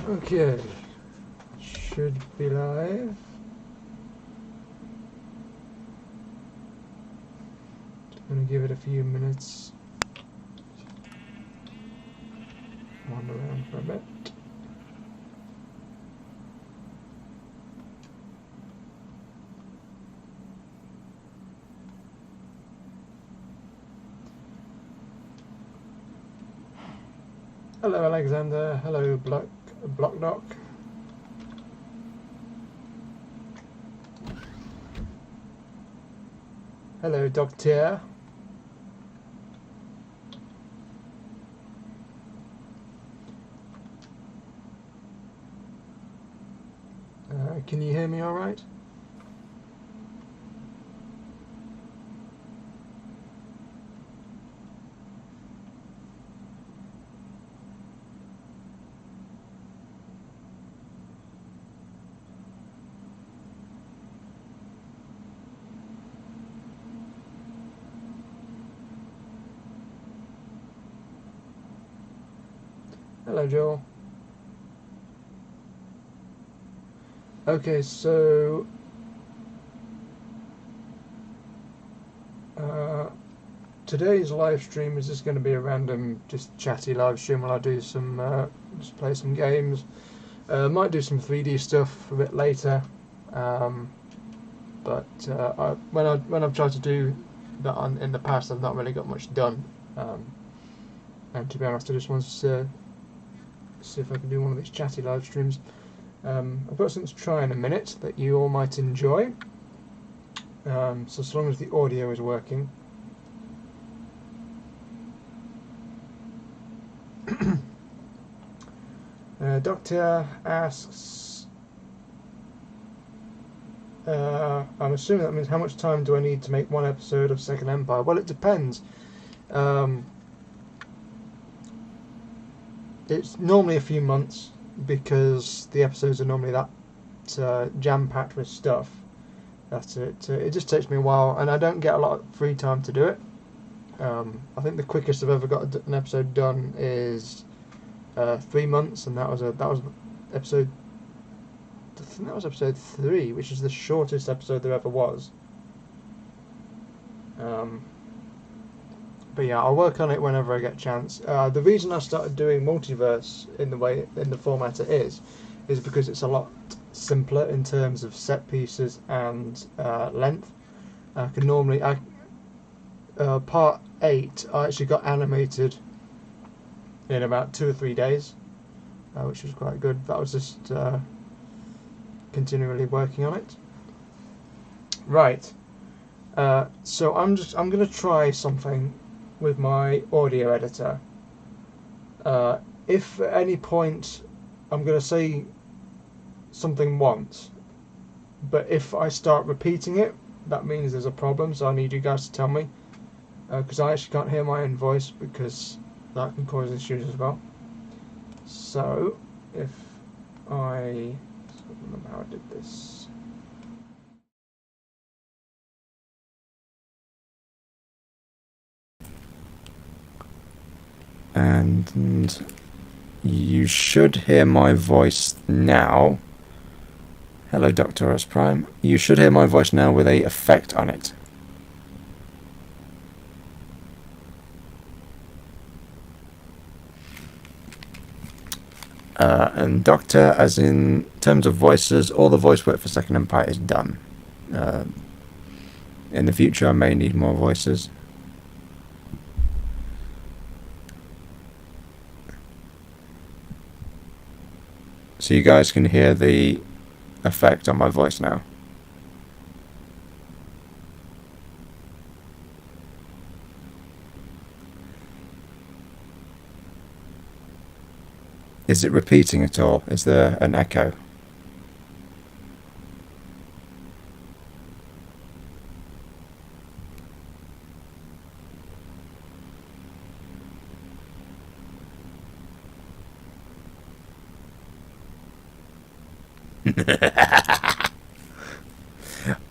Okay, should be live. Just gonna give it a few minutes. Wander around for a bit. Hello Alexander, hello Blockdoc. Hello Doctor. Can you hear me all right? Hello Joel. Okay, so today's live stream is just going to be a random, just chatty live stream while I do some, just play some games. Might do some 3D stuff a bit later, but when I've tried to do that in the past, I've not really got much done. And to be honest, I just wanted to see if I can do one of these chatty live streams. I've got something to try in a minute that you all might enjoy. So as long as the audio is working. Doctor asks, I'm assuming that means how much time do I need to make one episode of Second Empire? Well, it depends. It's normally a few months because the episodes are normally that jam-packed with stuff. That's it. It just takes me a while, and I don't get a lot of free time to do it. I think the quickest I've ever got an episode done is 3 months, and that was episode. I think that was episode 3, which is the shortest episode there ever was. But yeah, I'll work on it whenever I get a chance. The reason I started doing multiverse in the format it is because it's a lot simpler in terms of set pieces and length. I can normally part 8 I actually got animated in about 2 or 3 days, which was quite good. That was just continually working on it. Right. So I'm going to try something with my audio editor. If at any point I'm going to say something once, but if I start repeating it, that means there's a problem, so I need you guys to tell me, because I actually can't hear my own voice, because that can cause issues as well. So if I remember how I did this. And you should hear my voice now. Hello, Dr. S Prime. You should hear my voice now with a effect on it. And Doctor, as in terms of voices, all the voice work for Second Empire is done. In the future, I may need more voices. So you guys can hear the effect on my voice now. Is it repeating at all? Is there an echo?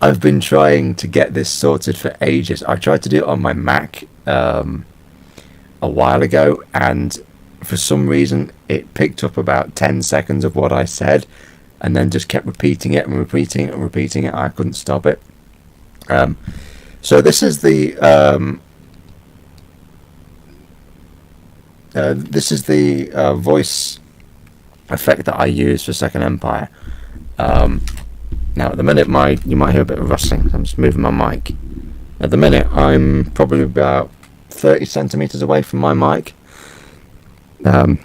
I've been trying to get this sorted for ages. I tried to do it on my Mac a while ago, and for some reason it picked up about 10 seconds of what I said, and then just kept repeating it and repeating it and repeating it. I couldn't stop it. So this is the voice effect that I use for Second Empire. Now at the minute you might hear a bit of rustling, so I'm just moving my mic. At the minute I'm probably about 30 centimeters away from my mic. But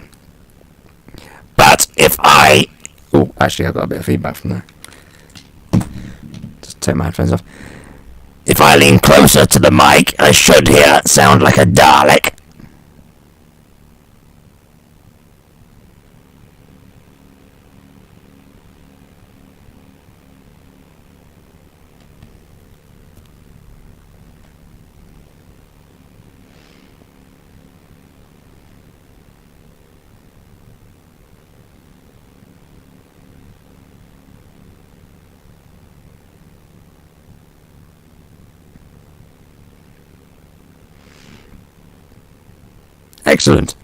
if I... Oh, actually I've got a bit of feedback from there. Just take my headphones off. If I lean closer to the mic, I should hear sound like a Dalek. Excellent.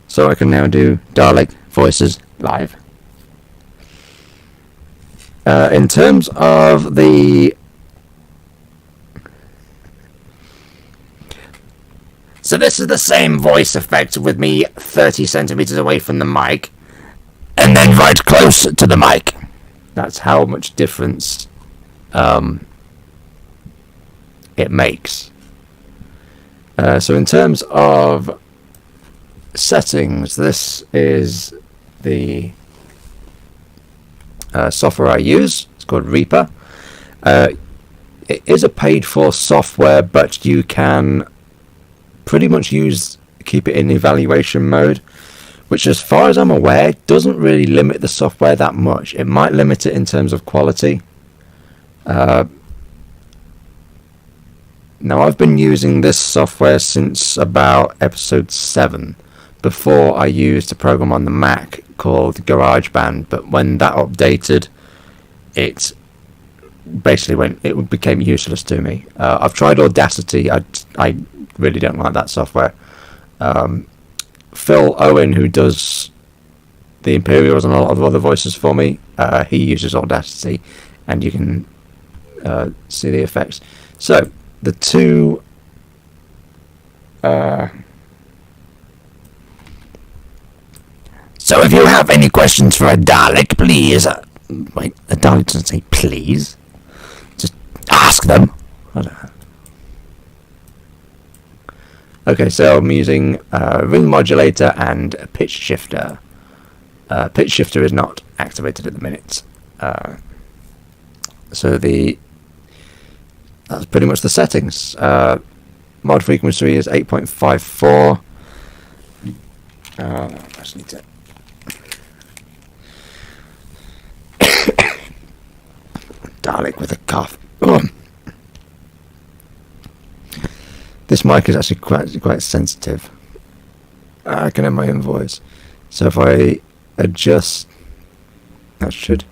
So I can now do Dalek voices live. In terms of the... So this is the same voice effect with me 30 centimeters away from the mic, and then right close to the mic. That's how much difference it makes. So in terms of settings, this is the software I use. It's called Reaper. It is a paid-for software, but you can pretty much keep it in evaluation mode, which, as far as I'm aware, doesn't really limit the software that much. It might limit it in terms of quality. Now, I've been using this software since about episode 7. Before, I used a program on the Mac called GarageBand, but when that updated, it basically became useless to me. I've tried Audacity. I really don't like that software. Phil Owen, who does the Imperials and a lot of other voices for me, he uses Audacity, and you can see the effects. So the two so if you have any questions for a Dalek, please wait, a Dalek doesn't say please, just ask them. I don't know. Okay, so I'm using ring modulator and a pitch shifter. Pitch shifter is not activated at the minute. So that's pretty much the settings. Mod frequency is 8.54. I just need to... Dalek with a cough. This mic is actually quite sensitive. I can hear my own voice. So if I adjust, that should.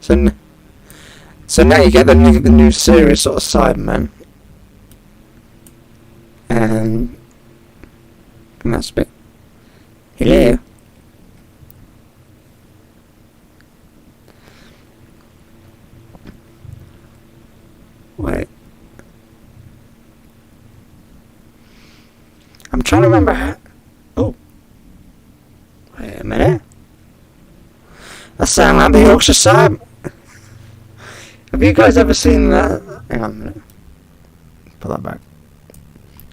So now you get the new serious sort of Cyberman, and that's a bit. Hello. Wait. I'm trying to remember how... Oh. Wait a minute. That sounds like the Yorkshire Cyber. Have you guys ever seen that? Hang on a minute. Put that back.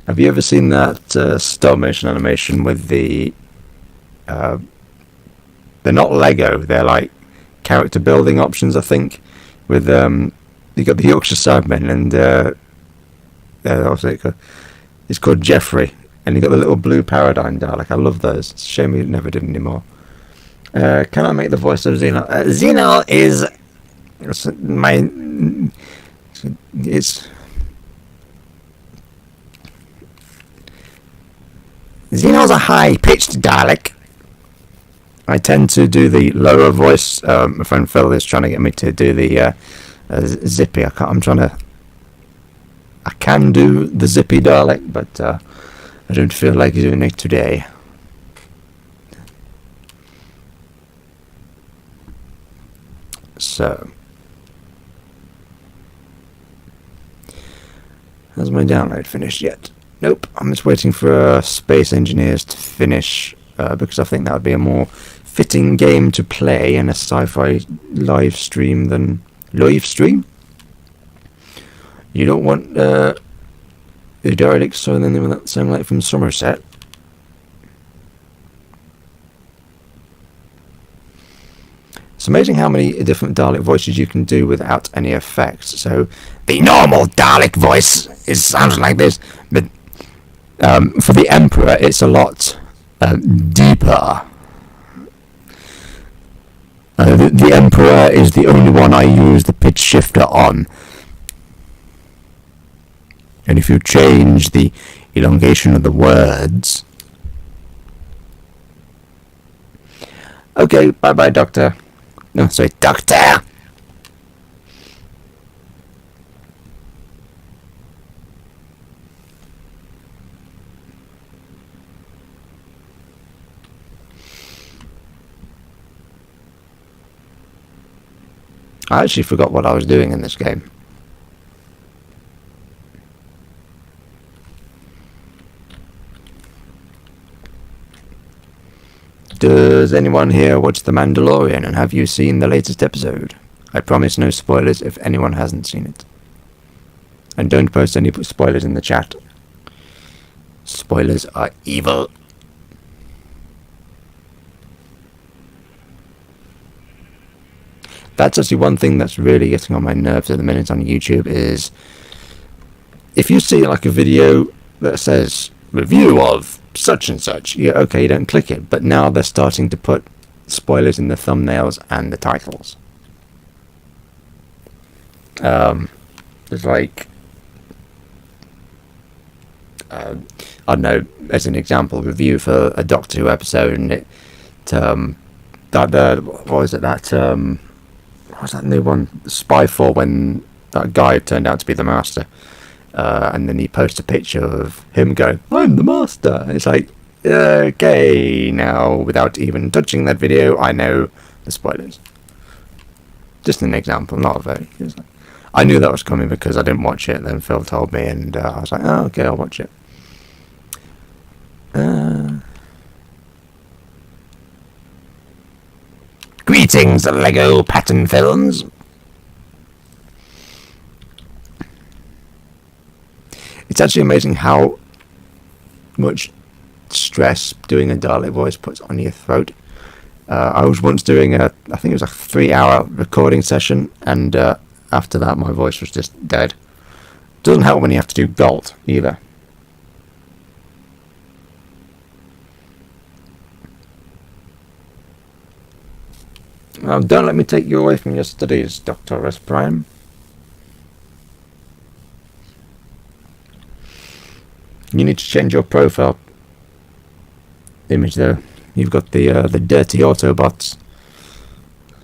Have you ever seen that stop motion animation with the... they're not Lego, they're like character building options, I think. With, you got the Yorkshire Cybermen and... it's called Jeffrey. And you got the little blue paradigm Dalek. I love those. It's a shame we never did anymore. Can I make the voice of Xeno? Xeno is my... Xeno's a high-pitched Dalek. I tend to do the lower voice. My friend Phil is trying to get me to do the zippy. I can do the zippy Dalek, but I don't feel like doing it today. So, has my download finished yet? Nope, I'm just waiting for Space Engineers to finish, because I think that would be a more fitting game to play in a sci-fi live stream than live stream. You don't want the Daleks sound like from Somerset. It's amazing how many different Dalek voices you can do without any effects. So the normal Dalek voice sounds like this, but for the Emperor it's a lot deeper. The Emperor is the only one I use the pitch shifter on. And if you change the elongation of the words... Okay, bye-bye, Doctor. No, sorry, Doctor! I actually forgot what I was doing in this game. Does anyone here watch The Mandalorian, and have you seen the latest episode? I promise no spoilers if anyone hasn't seen it. And don't post any spoilers in the chat. Spoilers are evil. That's actually one thing that's really getting on my nerves at the minute on YouTube is if you see like a video that says review of such and such, yeah, okay, you don't click it, but now they're starting to put spoilers in the thumbnails and the titles. There's like I don't know, as an example, review for a Doctor Who episode, and it what was it, that what was that new one, Spyfall, when that guy turned out to be the Master, and then he posts a picture of him going, I'm the Master, and it's like, okay, now without even touching that video I know the spoilers. Just an example, not a very, I knew that was coming because I didn't watch it, then Phil told me, and I was like, oh, okay, I'll watch it. Greetings, Lego pattern films. It's actually amazing how much stress doing a Dalek voice puts on your throat. I was once doing I think it was a 3-hour recording session, and after that my voice was just dead. Doesn't help when you have to do Galt either. Don't let me take you away from your studies, Dr. S. Prime. You need to change your profile image though. You've got the dirty Autobots.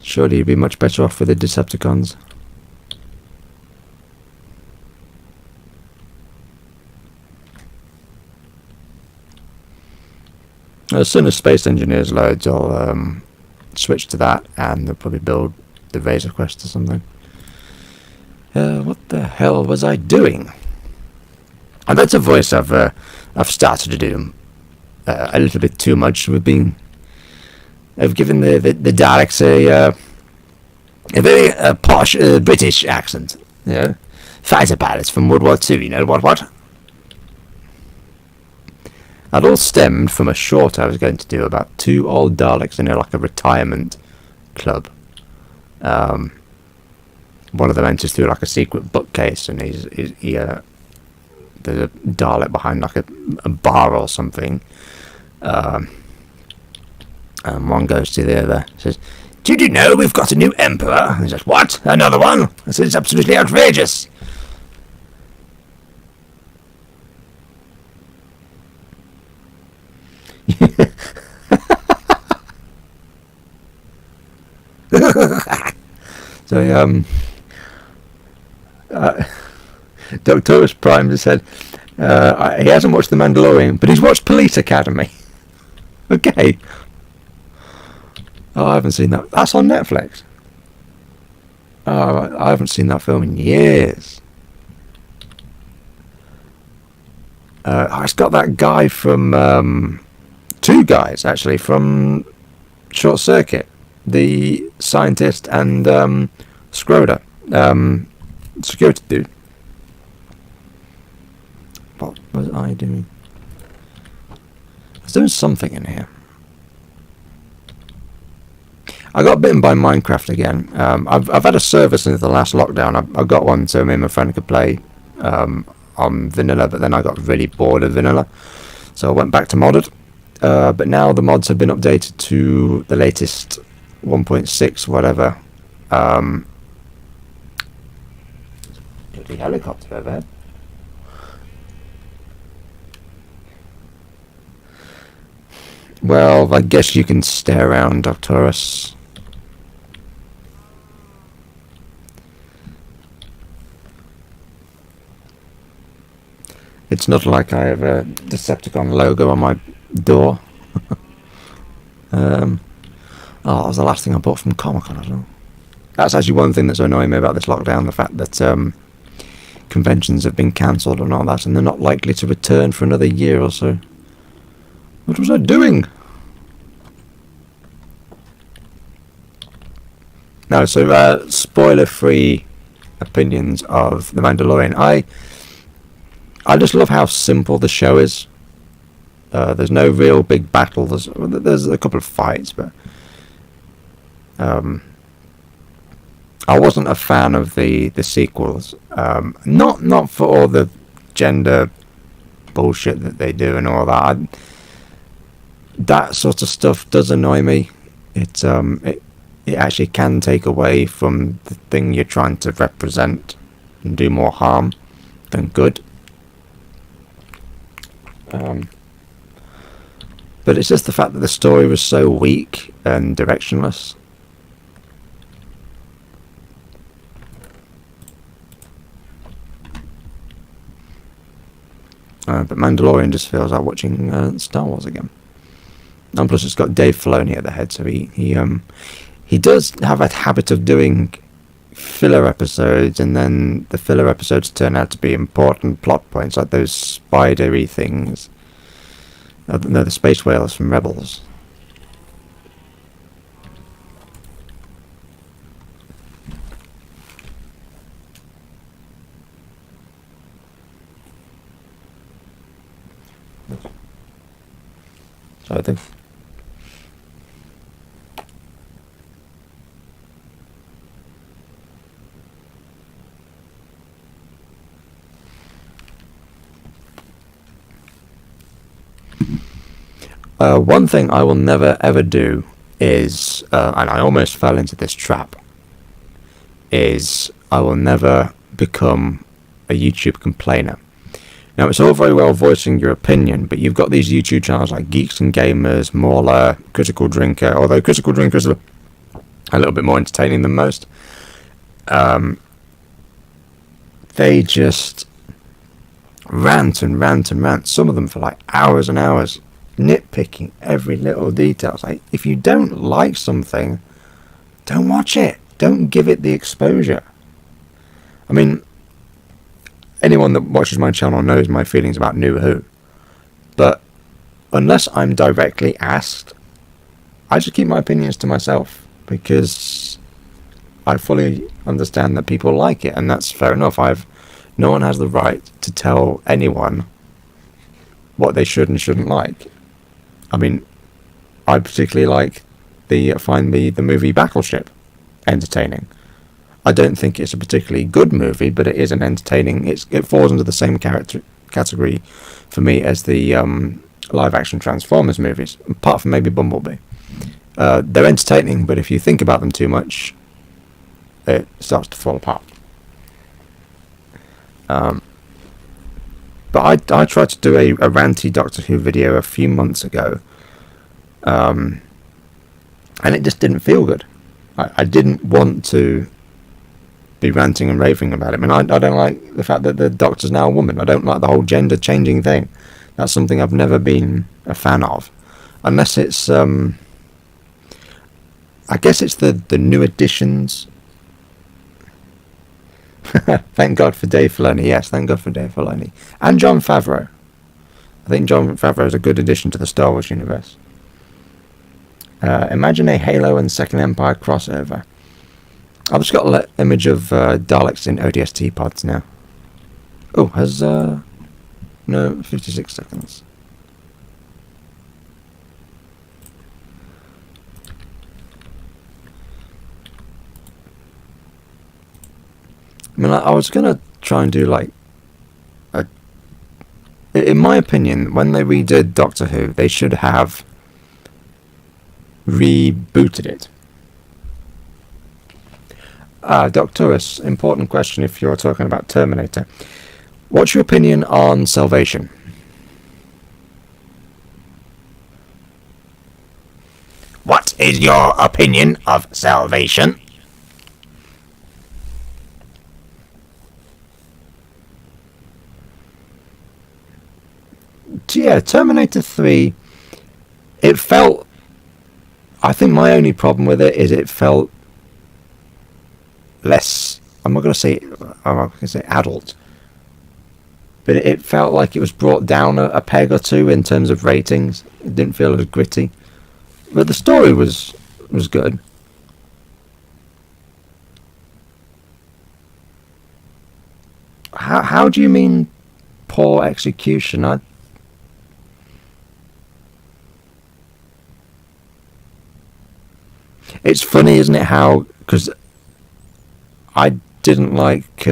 Surely you'd be much better off with the Decepticons. As soon as Space Engineers loads, I'll switch to that, and they'll probably build the Razor Quest or something. What the hell was I doing? And that's a voice I've started to do a little bit too much. I've given the Daleks a very posh British accent. You know, fighter pilots from World War II. You know what? That all stemmed from a short I was going to do about 2 old Daleks in like a retirement club. One of them enters through like a secret bookcase, and there's a Dalek behind like a bar or something. And one goes to the other, says, "Did you know we've got a new emperor?" And he says, "What? Another one?" I said, "It's absolutely outrageous." So Doctorus Prime just said, He hasn't watched The Mandalorian, but he's watched Police Academy. Okay. Oh, I haven't seen that. That's on Netflix. Oh, I haven't seen that film in years. It's got that guy from... two guys, actually, from Short Circuit. The scientist and Schroeder. Security dude. What was I doing? I was doing something in here. I got bitten by Minecraft again. I've had a server since the last lockdown. I got one so me and my friend could play on vanilla, but then I got really bored of vanilla, so I went back to modded. But now the mods have been updated to the latest 1.6 whatever. Bloody helicopter overhead. Well, I guess you can stay around, Doctorus. It's not like I have a Decepticon logo on my door. Oh, that was the last thing I bought from Comic-Con as well. That's actually one thing that's annoying me about this lockdown, the fact that conventions have been cancelled and all that, and they're not likely to return for another year or so. What was I doing? No, so spoiler-free opinions of The Mandalorian. I just love how simple the show is. There's no real big battle. There's a couple of fights, but I wasn't a fan of the sequels. Not for all the gender bullshit that they do and all that. That sort of stuff does annoy me. It actually can take away from the thing you're trying to represent and do more harm than good. But it's just the fact that the story was so weak and directionless. But Mandalorian just feels like watching Star Wars again. And plus it's got Dave Filoni at the head, so he does have a habit of doing filler episodes, and then the filler episodes turn out to be important plot points, like those spidery things. No, the space whales from Rebels. So I think. One thing I will never ever do is, and I almost fell into this trap, is I will never become a YouTube complainer. Now, it's all very well voicing your opinion, but you've got these YouTube channels like Geeks and Gamers, Mauler, Critical Drinker, although Critical Drinker is a little bit more entertaining than most. They just rant and rant and rant, some of them for like hours and hours, nitpicking every little detail. It's like, if you don't like something, don't watch it. Don't give it the exposure. I mean, anyone that watches my channel knows my feelings about New Who. But unless I'm directly asked, I just keep my opinions to myself, because I fully understand that people like it, and that's fair enough. No one has the right to tell anyone what they should and shouldn't like. I mean, I particularly find the movie Battleship entertaining. I don't think it's a particularly good movie, but it is an entertaining. It falls into the same category for me as the live-action Transformers movies, apart from maybe Bumblebee. They're entertaining, but if you think about them too much, it starts to fall apart. But I tried to do a ranty Doctor Who video a few months ago, and it just didn't feel good. I didn't want to be ranting and raving about it. I mean, I don't like the fact that the Doctor's now a woman. I don't like the whole gender changing thing. That's something I've never been a fan of, unless it's I guess it's the new additions. Thank God for Dave Filoni. Yes, thank God for Dave Filoni and Jon Favreau. I think Jon Favreau is a good addition to the Star Wars universe. Imagine a Halo and Second Empire crossover. I've just got an image of Daleks in ODST pods now. Oh, has no, 56 seconds. I mean, I was gonna try and do like in my opinion, when they redid Doctor Who, they should have rebooted it. Doctorus, important question if you're talking about Terminator. What's your opinion on Salvation? What is your opinion of Salvation? Yeah, Terminator 3, it felt... I think my only problem with it is it felt less... I'm not going to say adult. But it felt like it was brought down a peg or two in terms of ratings. It didn't feel as gritty. But the story was good. How do you mean poor execution? It's funny, isn't it, how... Because I didn't like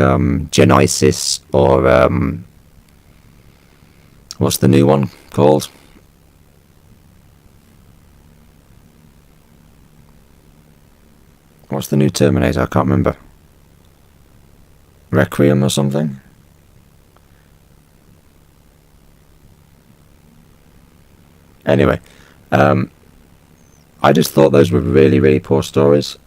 Genesis or... what's the new one called? What's the new Terminator? I can't remember. Requiem or something? Anyway, I just thought those were really, really poor stories.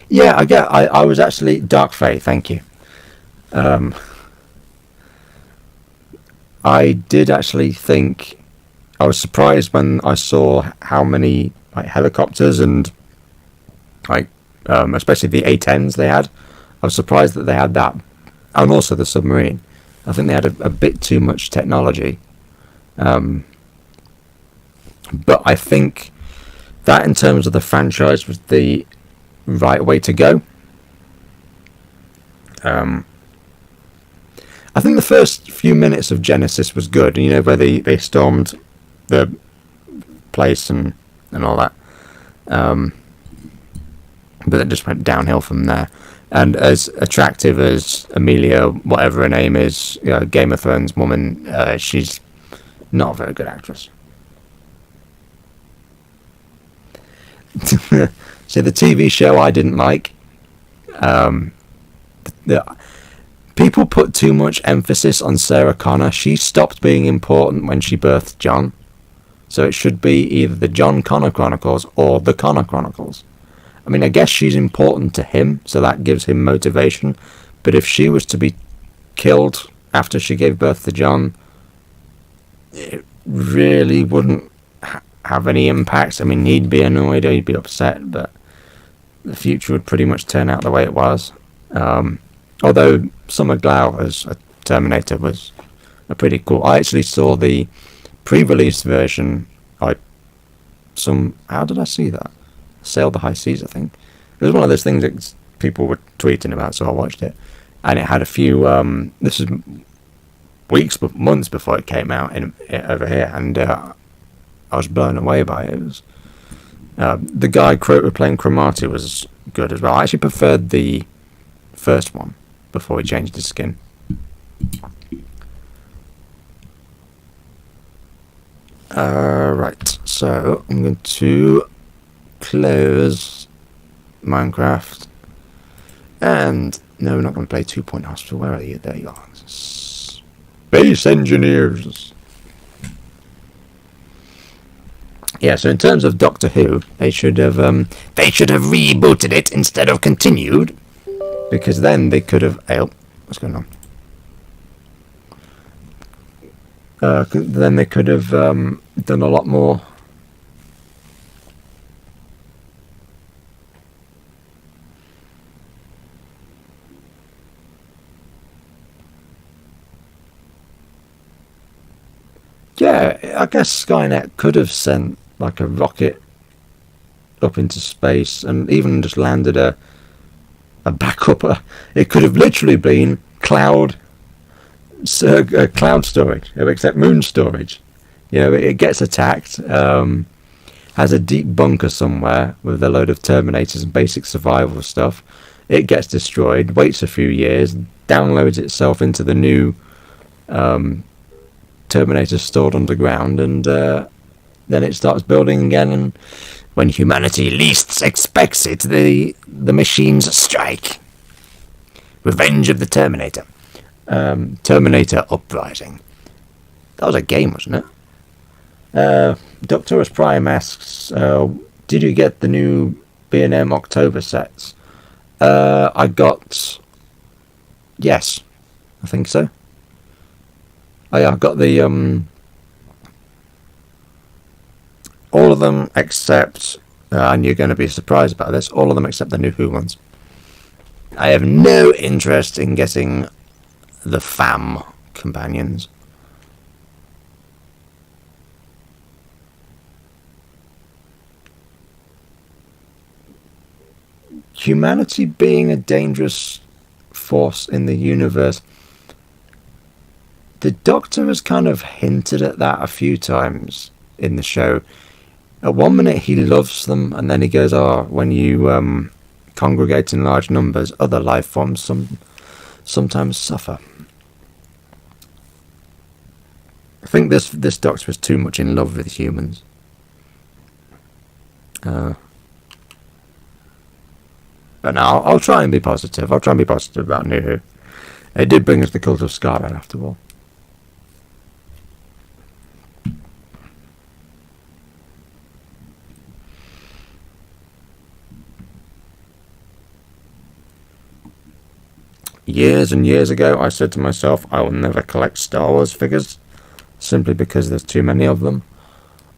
Yeah, I was actually... Dark Fae, thank you. I did actually think... I was surprised when I saw how many helicopters and especially the A-10s they had. I was surprised that they had that. And also the submarine. I think they had a bit too much technology. But I think that in terms of the franchise was the right way to go. I think the first few minutes of Genesis was good, where they stormed the place and all that. But it just went downhill from there. And as attractive as Amelia, whatever her name is, Game of Thrones woman, she's not a very good actress. So the TV show I didn't like. People put too much emphasis on Sarah Connor. She stopped being important when she birthed John. So it should be either the John Connor Chronicles or the Connor Chronicles. I mean, I guess she's important to him, so that gives him motivation. But if she was to be killed after she gave birth to John, it really wouldn't have any impact. I mean, he'd be annoyed or he'd be upset, but the future would pretty much turn out the way it was. Although Summer Glau as a Terminator was a pretty cool... I actually saw the pre-release version. How did I see that? Sail the High Seas, I think. It was one of those things that people were tweeting about, so I watched it. And it had a few... this is months before it came out over here, and I was blown away by it. It was, the guy playing Cromartie was good as well. I actually preferred the first one before he changed his skin. Right, so I'm going to close Minecraft, and no, we're not going to play 2 Point Hospital. Where are you? There you are. Space engineers. Yeah, so in terms of Doctor Who, they should have rebooted it instead of continued, because then they could have. Oh, what's going on? Then they could have done a lot more. Yeah, I guess Skynet could have sent like a rocket up into space and even just landed a backup. It could have literally been cloud storage, except moon storage. You know, it gets attacked, has a deep bunker somewhere with a load of Terminators and basic survival stuff. It gets destroyed, waits a few years, downloads itself into the new Terminator stored underground, and then it starts building again, and when humanity least expects it, the machines strike. Revenge of the Terminator. Terminator Uprising. That was a game, wasn't it? Doctorus Prime asks, did you get the new B&M October sets? I got... Yes, I think so. Oh yeah, I've got the all of them except, and you're going to be surprised about this, all of them except the new Who ones. I have no interest in getting the FAM companions. Humanity being a dangerous force in the universe. The Doctor has kind of hinted at that a few times in the show. At one minute he loves them, and then he goes, when you congregate in large numbers, other life forms sometimes suffer. I think this Doctor was too much in love with humans. But now I'll try and be positive. I'll try and be positive about New Who. It did bring us the cult of Scarlet after all. Years and years ago, I said to myself, I will never collect Star Wars figures, simply because there's too many of them.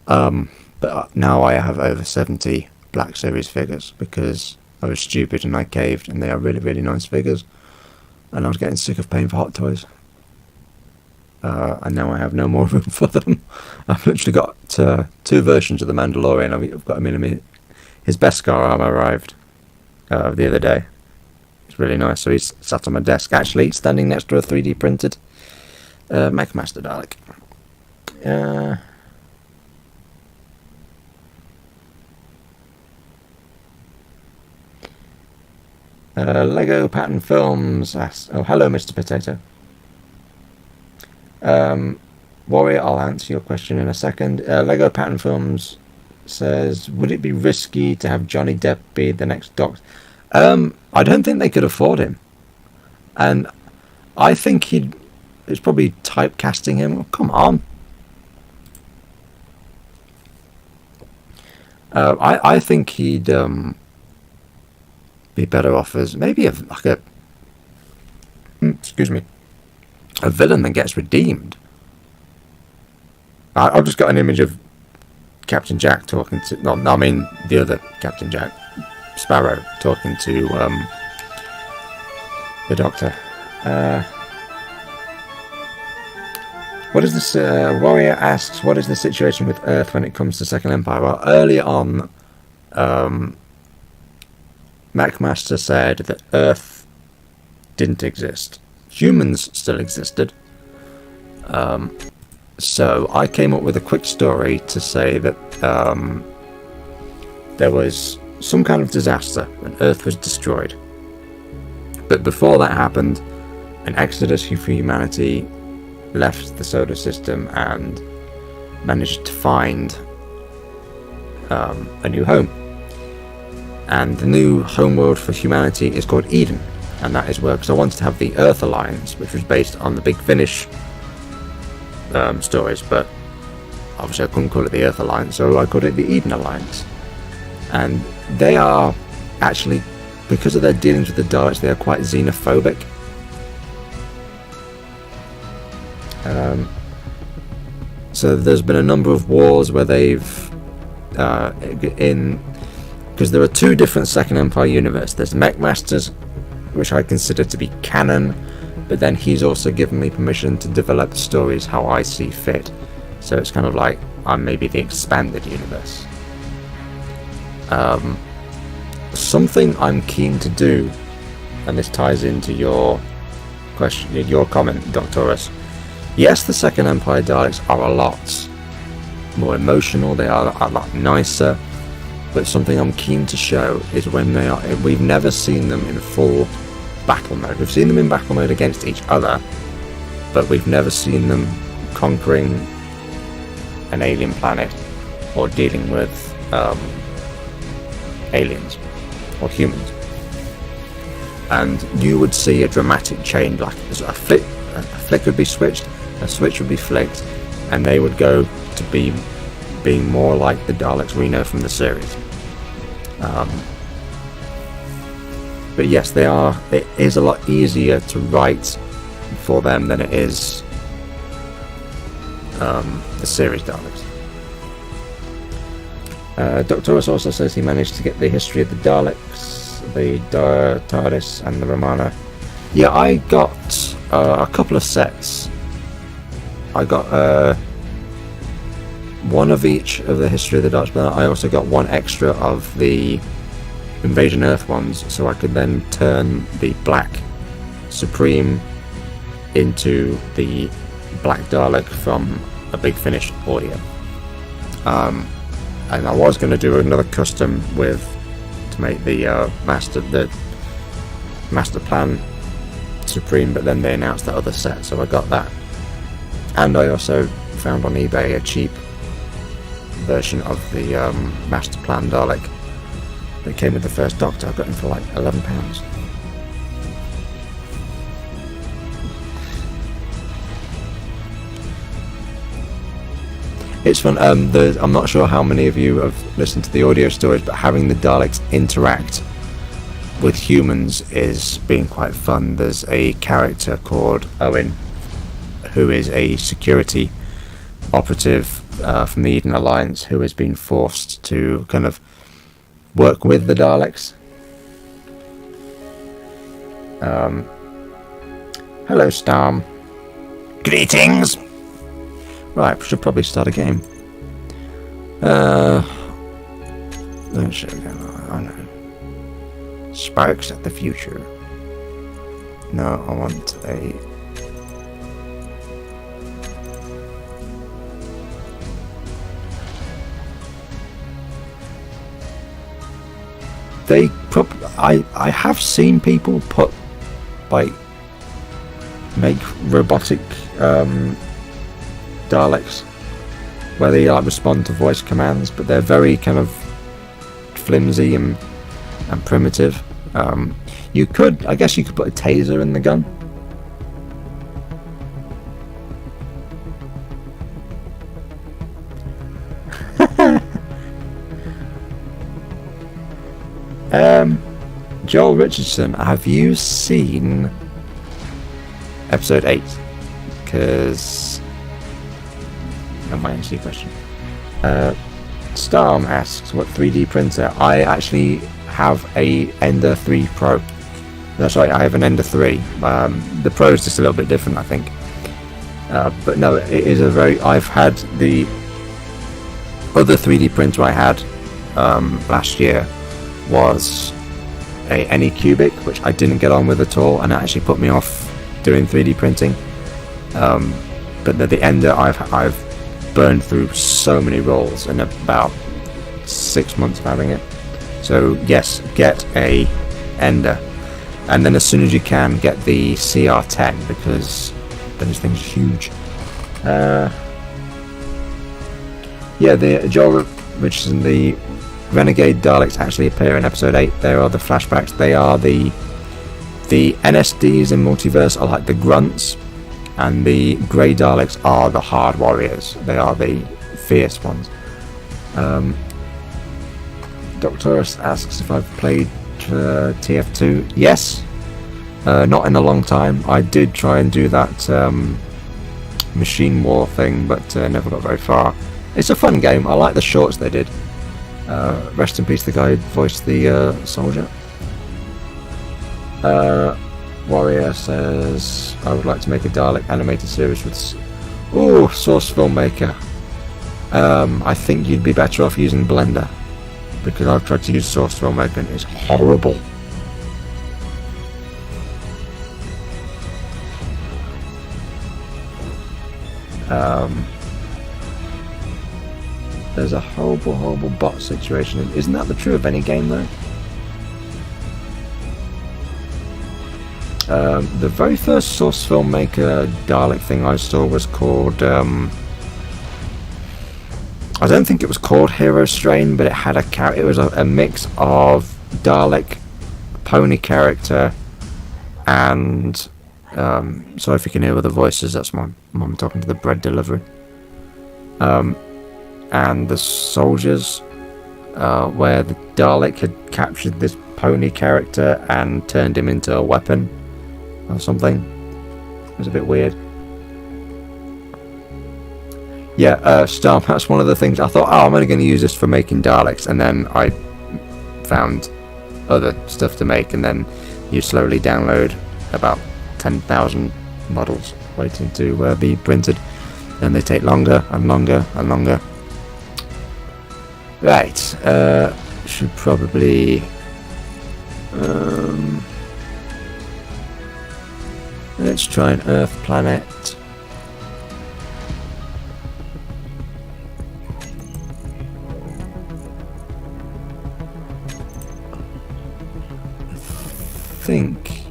But now I have over 70 Black Series figures, because I was stupid and I caved, and they are really, really nice figures. And I was getting sick of paying for Hot Toys. And now I have no more room for them. I've literally got two versions of the Mandalorian. I've got him in his Beskar armor arrived the other day. It's really nice. So he's sat on my desk, actually, standing next to a 3D printed Mechmaster Dalek. Lego Pattern Films asks, oh, hello, Mr. Potato. Warrior, I'll answer your question in a second. Lego Pattern Films says, would it be risky to have Johnny Depp be the next Doctor? I don't think they could afford him. And I think it's probably typecasting him. Oh, come on. I think he'd be better off as maybe a villain that gets redeemed. I've just got an image of Captain Jack talking to... No, I mean the other Captain Jack. Sparrow talking to the Doctor. What is this? Warrior asks, what is the situation with Earth when it comes to Second Empire? Well, early on, MacMaster said that Earth didn't exist. Humans still existed. So I came up with a quick story to say that there was some kind of disaster and Earth was destroyed. But before that happened, an exodus for humanity left the solar system and managed to find a new home. And the new homeworld for humanity is called Eden. And that is where, because I wanted to have the Earth Alliance, which was based on the Big Finish stories, but obviously I couldn't call it the Earth Alliance, so I called it the Eden Alliance. And they are actually, because of their dealings with the Daleks, they are quite xenophobic. So there's been a number of wars where they've because there are two different Second Empire universes. There's Mech Masters, which I consider to be canon, but then he's also given me permission to develop stories how I see fit. So it's kind of like I'm maybe the expanded universe. Something I'm keen to do, and this ties into your question, your comment, Doctorus. Yes, the Second Empire Daleks are a lot more emotional, they are a lot nicer, but something I'm keen to show is when they are, we've never seen them in full battle mode. We've seen them in battle mode against each other, but we've never seen them conquering an alien planet or dealing with aliens or humans. And you would see a dramatic change, like a flick would be switched, a switch would be flicked, and they would go to being more like the Daleks we know from the series. But yes, they are. It is a lot easier to write for them than it is the series Daleks. Dr. Ross also says he managed to get the history of the Daleks, the TARDIS, and the Romana. Yeah, I got a couple of sets. I got one of each of the history of the Daleks, but I also got one extra of the Invasion Earth ones, so I could then turn the Black Supreme into the Black Dalek from a Big Finish audio. And I was going to do another custom to make the Master Plan Supreme, but then they announced that other set, so I got that. And I also found on eBay a cheap version of the Master Plan Dalek that came with the first Doctor. I got him for like £11. It's fun. I'm not sure how many of you have listened to the audio stories, but having the Daleks interact with humans is being quite fun. There's a character called Owen, who is a security operative from the Eden Alliance, who has been forced to kind of work with the Daleks. Hello, Storm. Greetings. Right, we should probably start a game. Let's see. Oh no. Sparks at the future. No, I want a. I have seen people make robotic Daleks where they respond to voice commands, but they're very kind of flimsy and primitive. I guess you could put a taser in the gun. Joel Richardson, have you seen episode 8? Because I might answer your question. Storm asks, what 3D printer? I actually have a Ender 3 Pro. That's right, I have an Ender 3. The Pro is just a little bit different, I think. But no, it is I've had the other 3D printer I had last year was a Anycubic, which I didn't get on with at all, and it actually put me off doing 3D printing. But the Ender, I've burned through so many rolls in about 6 months of having it. So yes, get a Ender, and then as soon as you can, get the CR10, because those things are huge. The Joel Richardson, the Renegade Daleks actually appear in episode 8. There are the flashbacks. They are the NSDs in Multiverse are like the grunts, and the grey Daleks are the hard warriors. They are the fierce ones. Doctorus asks if I've played TF2. Yes. Not in a long time. I did try and do that machine war thing, but never got very far. It's a fun game. I like the shorts they did. Rest in peace the guy who voiced the soldier. Warrior says, I would like to make a Dalek animated series with Source Filmmaker. I think you'd be better off using Blender, because I've tried to use Source Filmmaker and it's horrible. There's a horrible bot situation. Isn't that the truth of any game though? The very first Source Filmmaker Dalek thing I saw was called I don't think it was called Hero Strain, but it had it was a mix of Dalek, pony character, and sorry if you can hear the voices, that's my mum talking to the bread delivery. And the soldiers, where the Dalek had captured this pony character and turned him into a weapon or something. It was a bit weird. Yeah, Storm, that's one of the things I thought, I'm only going to use this for making Daleks, and then I found other stuff to make, and then you slowly download about 10,000 models waiting to be printed, and they take longer and longer and longer. Right, should probably let's try an Earth planet. I think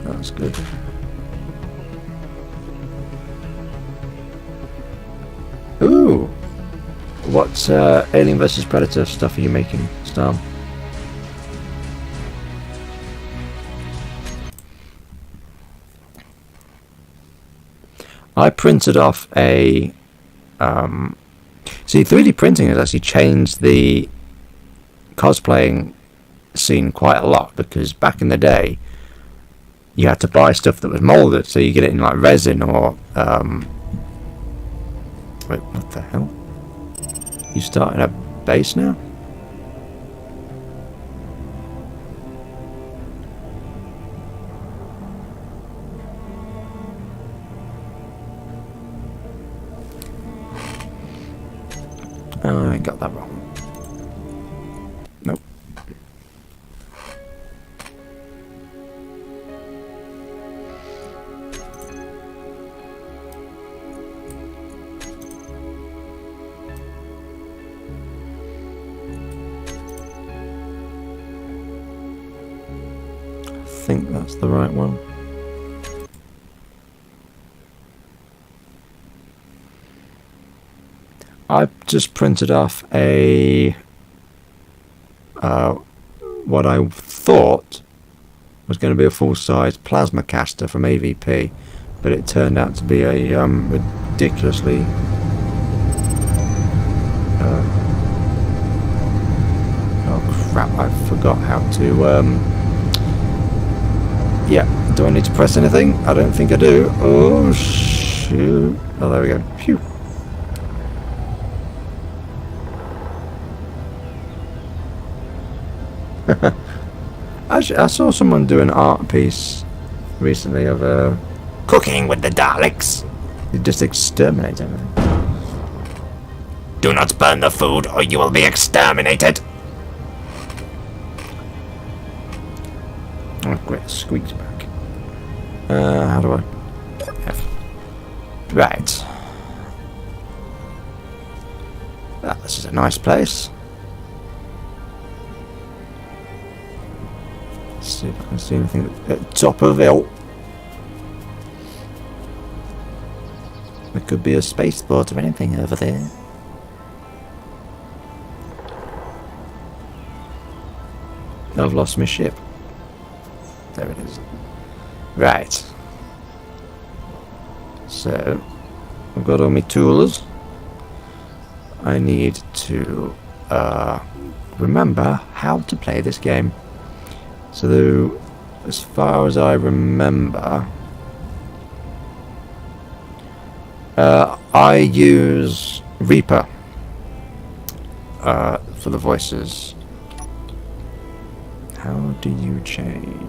that's good. Ooh, what Alien vs Predator stuff are you making, Storm? I printed off a see, 3D printing has actually changed the cosplaying scene quite a lot, because back in the day you had to buy stuff that was molded, so you get it in like resin or wait, what the hell? You starting a base now? Oh, I got that wrong. Nope. I think that's the right one. I just printed off a what I thought was going to be a full-size plasma caster from AVP, but it turned out to be a ridiculously oh crap, I forgot how to yeah, do I need to press anything? I don't think I do. Oh shoot. Oh, there we go. Phew. Actually, I saw someone do an art piece recently of cooking with the Daleks. You just exterminate everything. Do not burn the food or you will be exterminated. Oh great, squeaks back. How do I... F. Right. Ah, this is a nice place. See if I can see anything at the top of the hill. There could be a spaceport or anything over there. I've lost my ship. There it is. Right. So, I've got all my tools. I need to remember how to play this game. So, as far as I remember, I use Reaper for the voices. How do you change?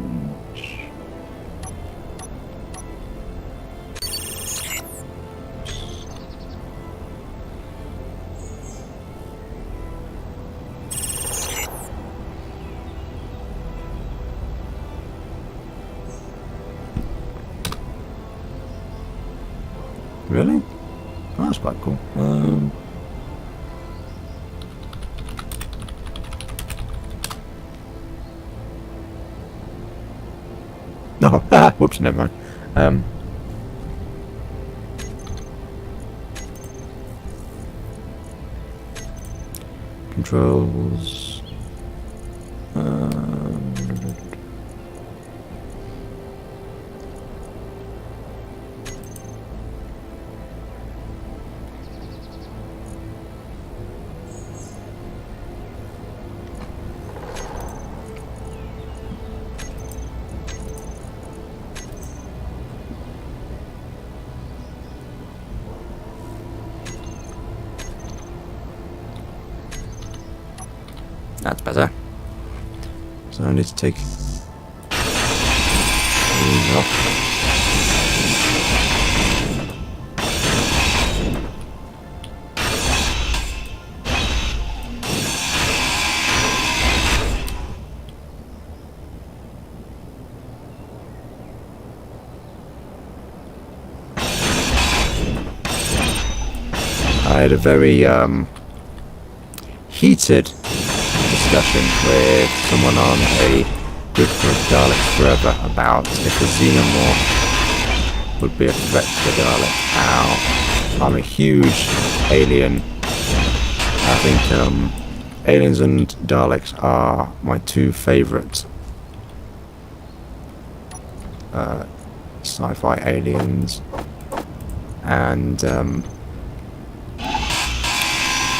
Really? Oh, that's quite cool. No, whoops, never mind. Controls. That's better. So I need to take these off. I had a very heated discussion with someone on a group called Daleks Forever about if the Xenomorph would be a threat to the Daleks. How I'm a huge alien. I think aliens and Daleks are my two favourite sci-fi aliens, and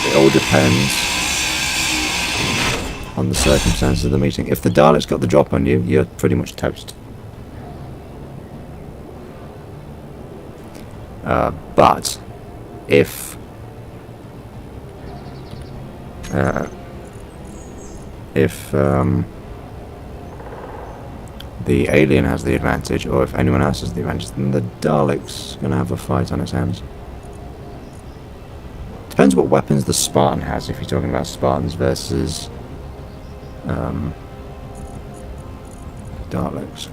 it all depends on the circumstances of the meeting. If the Daleks got the drop on you, you're pretty much toast. But if the alien has the advantage, or if anyone else has the advantage, then the Dalek's gonna have a fight on its hands. Depends what weapons the Spartan has, if you're talking about Spartans versus Daleks.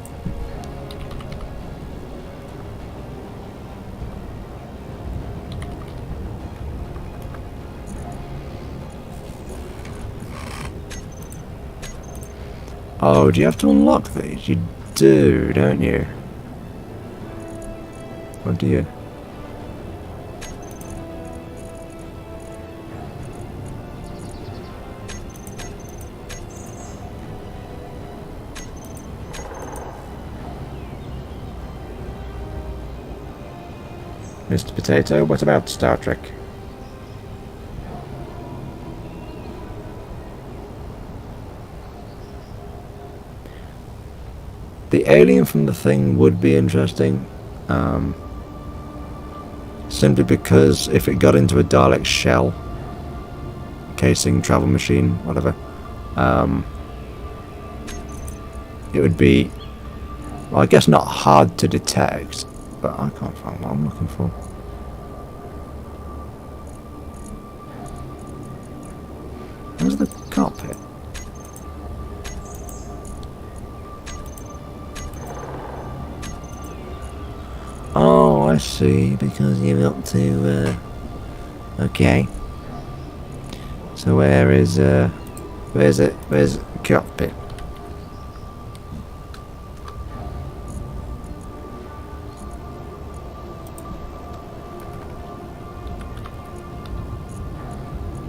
Oh, do you have to unlock these? You do, don't you? Or do you? Mr. Potato, what about Star Trek? The alien from the Thing would be interesting, simply because if it got into a Dalek shell, casing, travel machine, whatever, it would be, well, I guess not hard to detect, but I can't find what I'm looking for. Where's the cockpit? Oh, I see, because you've got to, okay. So where's it? Where's the cockpit?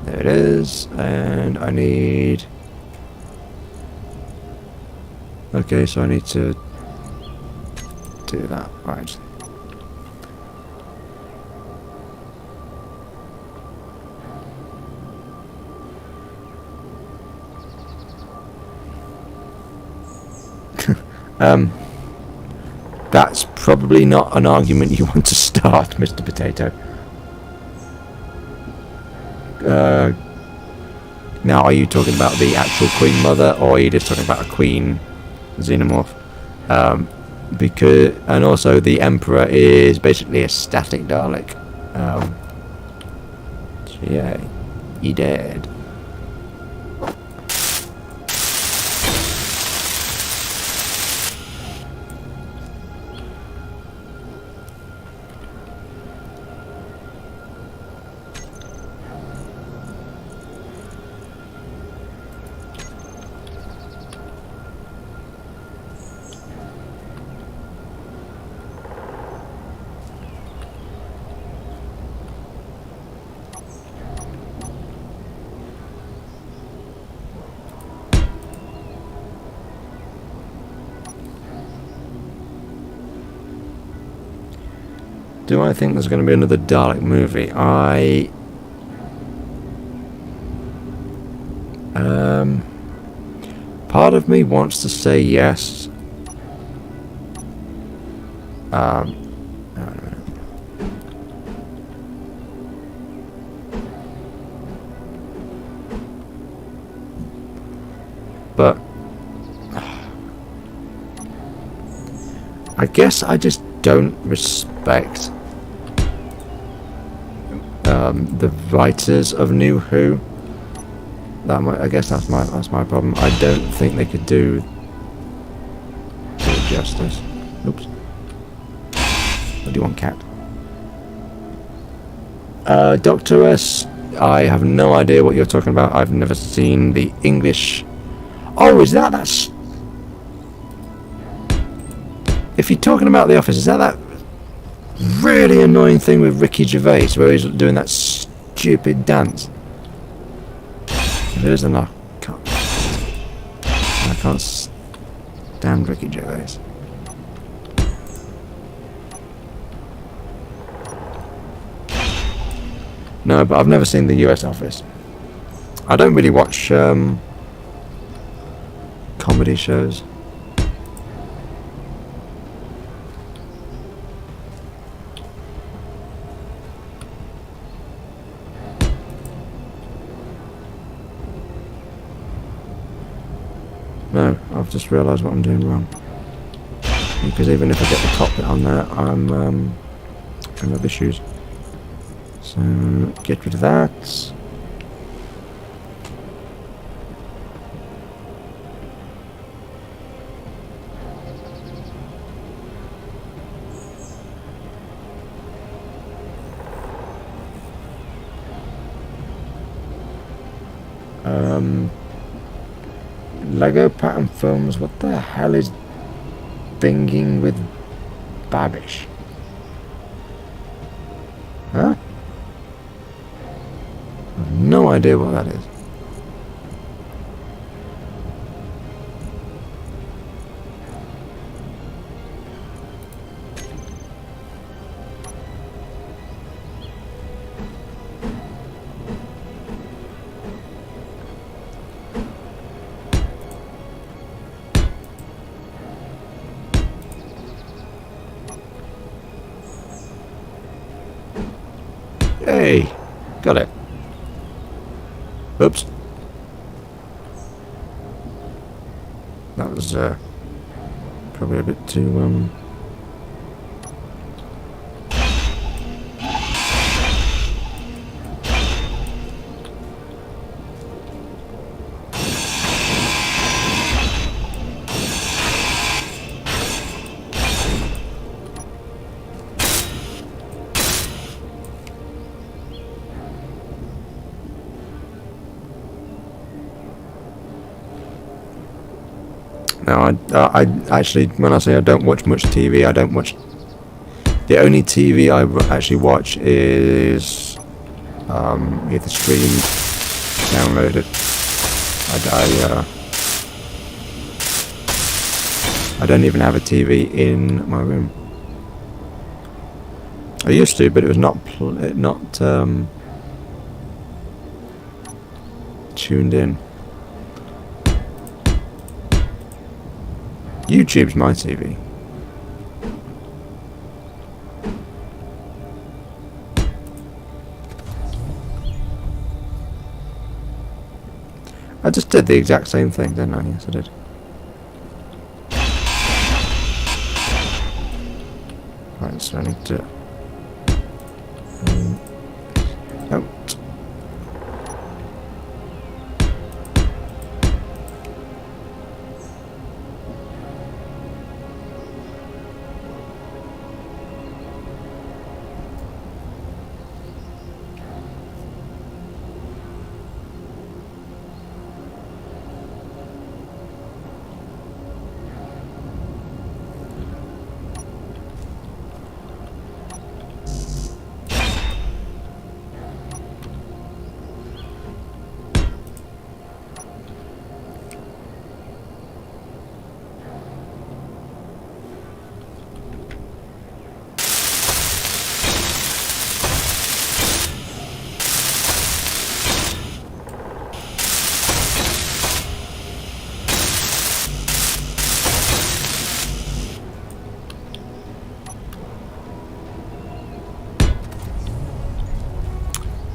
There it is, and I need... Okay, so I need to do that, right. That's probably not an argument you want to start, Mr. Potato. Now, are you talking about the actual Queen Mother, or are you just talking about a Queen Xenomorph? And also the Emperor is basically a static Dalek. So yeah, he dead. Do I think there's going to be another Dalek movie? Part of me wants to say yes. But I guess I just don't respect the writers of New Who. I guess that's my problem. I don't think they could do it justice. Oops. What do you want, cat? Doctor S. I have no idea what you're talking about. I've never seen the English. Oh, is that's? If you're talking about The Office, is that really annoying thing with Ricky Gervais where he's doing that stupid dance? If it is, then I can't stand Ricky Gervais. No, but I've never seen the US Office. I don't really watch comedy shows. No, I've just realised what I'm doing wrong. Because even if I get the top bit on there, I'm going to have issues. So, get rid of that. Lego pattern films, what the hell is binging with Babish? Huh? I have no idea what that is. Hey, got it. Oops. That was probably a bit too No, I actually, when I say I don't watch much TV, I don't watch. The only TV I actually watch is either streamed, downloaded. I don't even have a TV in my room. I used to, but it was not tuned in. YouTube's my TV. I just did the exact same thing, didn't I? Yes, I did. Right, so I need to... out.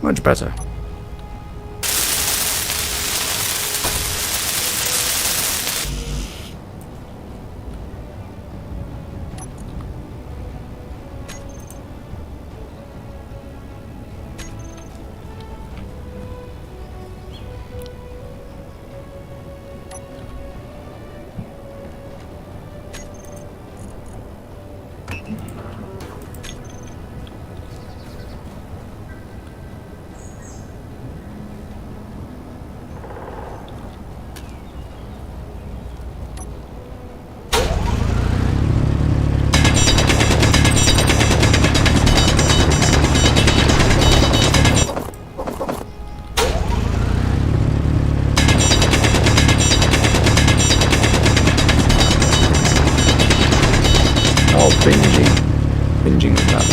Much better. Binging with that.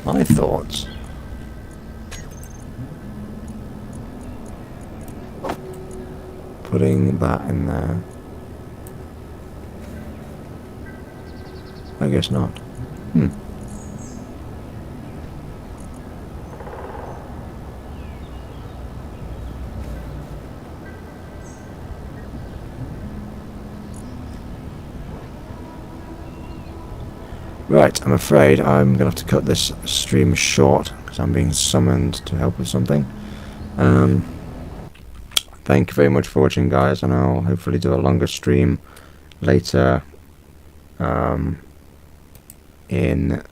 My thoughts. Putting that in there. I guess not. Right, I'm afraid I'm going to have to cut this stream short because I'm being summoned to help with something. Thank you very much for watching, guys, and I'll hopefully do a longer stream later in